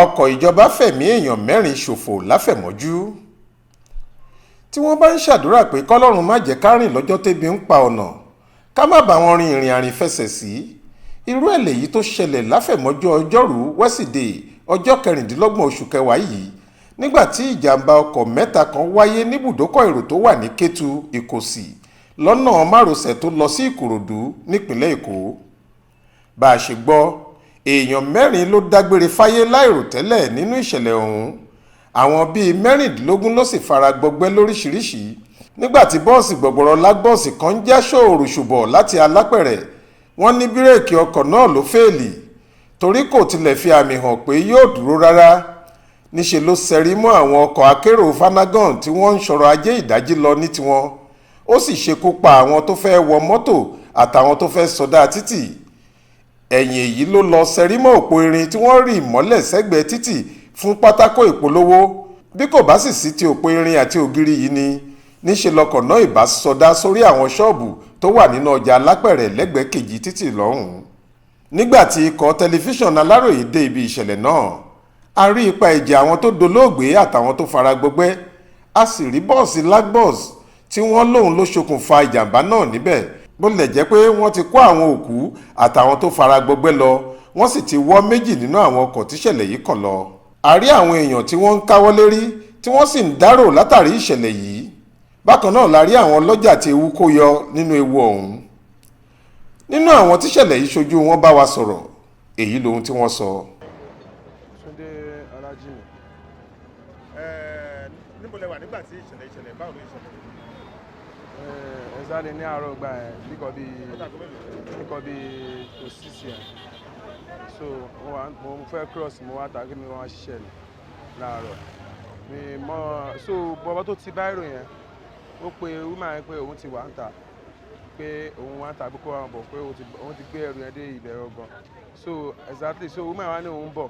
ọkọ̀ ìjọba fẹ̀mí èèyàn 4 ṣòfò láfẹ̀mọ́jú. tí wọ́n bá ń ṣàdúrà pé kọ́lọ́run má jẹ́ ká rìn lọ́jọ́ tébi ń pa ọ̀nà ká má bá wọn rin ìrìn àrìnfẹsẹ̀ sí, irú ẹ̀ lèyí tó ṣẹlẹ̀ láfẹ̀mọ́jú ọjọ́rú wẹ́sídẹ̀ẹ́ ọjọ́ 26 oṣù kẹwàá yìí nígbà tí ìjàmbá ọkọ̀ mẹ́ta kan wáyé níbùdókọ̀ èrò tó wà ní Kétu Ìkòsì lọ́nà márosẹ̀ tó lọ sí Ìkòròdú nípìnlẹ̀ Èkó. bá a ṣe gbọ́, èèyàn 4 ló dágbére fáyé láìròtẹ́lẹ̀ nínú ìṣẹ̀lẹ̀ ọ̀hún. àwọn bíi 16 ló sì fara gbọgbẹ́ lóríṣìíríṣìí nígbà tí bọ́ọ̀sì gbọ̀gbọ̀rọ̀ lágbọ́ọ̀sì kan ń já ṣòòrò ṣùbọ̀ láti Alápẹ̀rẹ̀. wọ́n ní bírèkì ọkọ̀ náà ló fẹ́ẹ̀lì torí kò tilẹ̀ fi àmì hàn pé yóò dúró rárá. níṣe ló ṣẹ́rí mọ́ àwọn ọkọ̀ akérò Fanagan tí wọ́n ń ṣọ̀rọ̀ ajé ìdájí lọ ní tiwọn. ó sì ṣekú pa àwọn tó fẹ́ wọ mọ́tò àtàwọn tó fẹ́ sọdá títì. ẹ̀yìn èyí ló lọ ṣẹ́rí mọ́ òpó irin tí wọ́n rì mọ́lẹ̀ sẹ́gbẹ̀ẹ́ títì fún pátákó ìpolówó. bí kò bá sì sí ti òpó irin àti ògiri yìí ni níṣe lọkọ̀ náà ìbá sọdá sórí àwọn ṣọ́ọ̀bù tó wà nínú ọjà Alápẹ̀rẹ̀ lẹ́gbẹ̀ẹ́ kejì títì lọ́hùn-ún. nígbà tí ikọ̀ tẹlifíṣàn Aláròyé dé ibi ìṣẹ̀lẹ̀ náà, a rí ipa ìjà àwọn tó dolóògbé àtàwọn tó fara gbọgbẹ́. a sì rí bọ́ọ̀sì Lagbos tí wọ́n lóun ló ṣokùnfà ìjàmbá náà níbẹ̀, bó lẹ̀ jẹ́ pé wọ́n ti kó àwọn òkú àtàwọn tó fara gbọgbẹ́ lọ, wọ́n sì ti wọ́ 2 nínú àwọn ọkọ̀ tíṣẹ̀lẹ̀ yìí kàn lọ. a rí àwọn èèyàn tí wọ́n ń káwọ́ lérí tí wọ́n sì ń dárò látàrí ìṣẹ̀lẹ̀ yìí. bákan náà la rí àwọn ọlọ́jà tí ewu kó yọ nínú ewu ọ̀hún. nínú àwọn tíṣẹ̀lẹ̀ yìí ṣojú wọn bá wa sọ̀rọ̀, èyí lohun tí wọ́n sọ. Túndé Ọlájìmí. níbo lẹ wà nígbà tí ìṣẹ̀lẹ̀ báwo ló ṣẹlẹ̀? Ẹ̀záde ní àárọ̀ gbà ẹ̀ níkọ̀ bíi tó 6 yẹn. So mo fẹ́ cross mo wá tàbí mi wọ́n ṣiṣẹ́ láàárọ̀. So bọ́bọ́ tó ti báírò yẹn ó pe woman yẹn pé òun ti wà ń tà, pé òun wà ń tà bí kò wà ń bọ̀, pé òun ti gbé ẹrù yẹn dé ìbẹ̀rẹ̀ ọgbọ̀n. So exactly, so woman wa ní òun bọ̀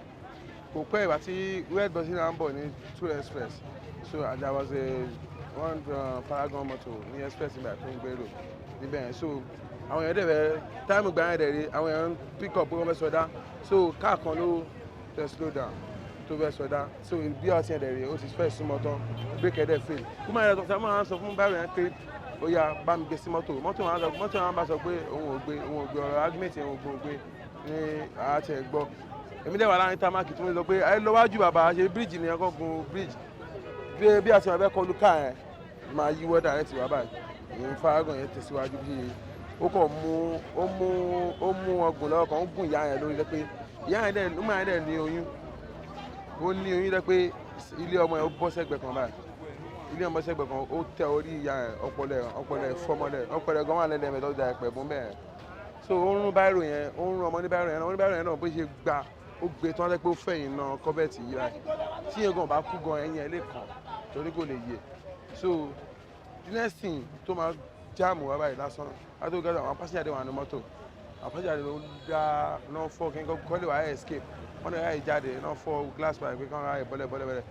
kò pẹ́ ìgbà tí red bus náà ń bọ̀ ní 2 express. So there was one Paragon motor ní express nígbà tó ń gbèrò níbẹ̀ yẹn. So àwọn èèyàn dẹ̀ bẹ̀ táìmù gbà yẹn dẹ̀ rí àwọn èèyàn ń pick up pé wọ́n fẹ́ sọdá. So káà kan ló tẹ̀ slow down tó fẹ́ sọdá. So bí ọtí yẹn dẹ̀ rí ó ti fẹ́ súnmọ́ tán break ẹ̀ dẹ̀ fail. woman yẹn tó máa ń sọ fún báyìí yẹn pé ó yá bá mi gbé sí mọ́tò wọn bá sọ pé òun ò gbé ọ̀rọ̀ argument yẹn òun ò gbé ní àátẹ̀ gbọ́. èmi dẹ̀ wà láàrin támákì tí mo sọ pé ẹ lọ wájú bàbá ṣe bíríìjì nìyẹn kọ́ gun bíríìjì bí àti wọn fẹ́ kọlu káà yẹn máa yíwọ́ direct wá báyìí. ìyẹn Faragan yẹn tẹ̀síwájú bí ó kàn mú ọgùn lọ́wọ́ kan ó gùn ìyá yẹn lórí lẹ́pẹ́ ìyá yẹn dẹ̀ ní oyún lẹ́pẹ́ ilé ọmọ yẹn ó bọ́ sẹ́gbẹ̀ kan báyìí. ilé ọmọ sẹ́gbẹ̀ kan ó tẹ orí ìyá yẹn ọpọlọ fọmọlẹ̀ ọpọlọ gan wà lẹ́lẹ́ mẹ́tọ́ da ẹ̀pẹ̀ fún bẹ́ẹ̀. So ó ń rún báírò yẹn ọmọ ní báírò yẹn náà bó ṣe gbà ó gbé tán lẹ́pẹ́ ó fẹ̀yìn náà kọ́bẹ̀tì yìí báyìí. tí yẹn gan bá kú gan ẹ̀yìn ẹ̀ lè kàn torí kò lè yẹ. So the next thing tó máa jáàmù wá báyìí lásán látó gẹ́gẹ́ àwọn pásíjà dé wà ní mọ́tò, àwọn pásíjà dé ló dá náà fọ́ kí n kọ́ lè wá escape wọ́n lè ráyè jáde náà fọ́ glass pipe pé kí wọ́n ráyè bọ́lẹ̀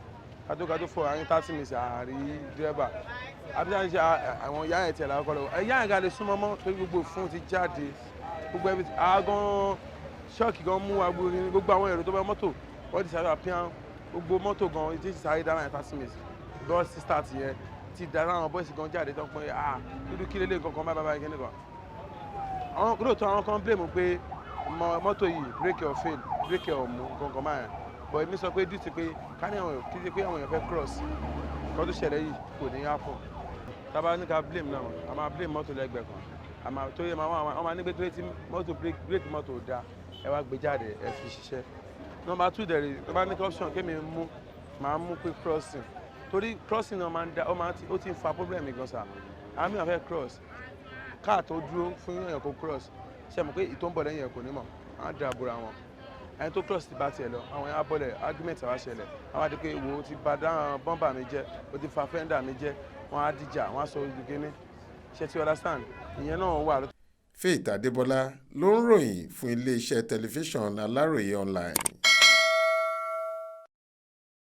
kátó fọ́ àárín 30 minutes àárí dírẹ́bà àbíjáde ṣe àwọn ìyá yẹn tẹ̀lé akọ́lẹ̀ ìyá yẹn ga lè súnmọ́ mọ́ torí gbogbo fún ti jáde gbogbo ẹbí àgán ṣọ́ọ̀kì gan mú gbogbo àwọn èrò tó bá mọ́tò wọ́n ti sáré àpíàn gbogbo mọ́tò gan ti sáré dáná yẹn 30 minutes bọ́ọ̀sì start yẹn ti dáná àwọn bọ́ọ̀sì gan jáde tó ń pọ́n dúdú kí lélẹ̀ nǹkan kan bá kíní kan. àwọn lóòótọ́ àwọn kan blame pé mọ́tò yìí brake or fail brake or mú nǹkan máa yẹn but èmi sọ pé due to pé ká ní àwọn kí ṣe pé àwọn èèyàn fẹ́ cross kó tó ṣẹlẹ̀ yìí kò ní happen. tábà ní ká blame náà a máa blame mọ́tò lẹ́gbẹ̀ẹ́ kan tó yẹ wọ́n máa ní pé tí mọ́tò brake mọ́tò dá ẹ wá gbé jáde ẹ fi ṣiṣẹ́. number 2 dẹ̀rẹ̀ tó bá ní option kémi máa mú pé crossing torí crossing náà máa ń da ó ti ń fa problem gan sa. àmì àfẹ́ cross káà tó dúró fún èèyàn kó cross ṣe mọ̀ pé ìtò ń bọ̀ lẹ́yìn ẹ̀ kò ní mọ̀ á dà bóra wọn. ẹni tó cross ti bá tiẹ̀ lọ àwọn yẹn á bọ́lẹ̀ argument àwa ṣẹlẹ̀ àwọn àti pé wo ti bà dáhùn bọ́mbà mi jẹ́ o ti fa fẹ́ndà mi jẹ́ wọ́n á dìjà wọ́n á sọ ojú kíní ṣe ti understand ìyẹn náà wà. Faith Adébọlá ló ń ròyìn fún iléeṣẹ́ tẹlifíṣàn Aláròyé online.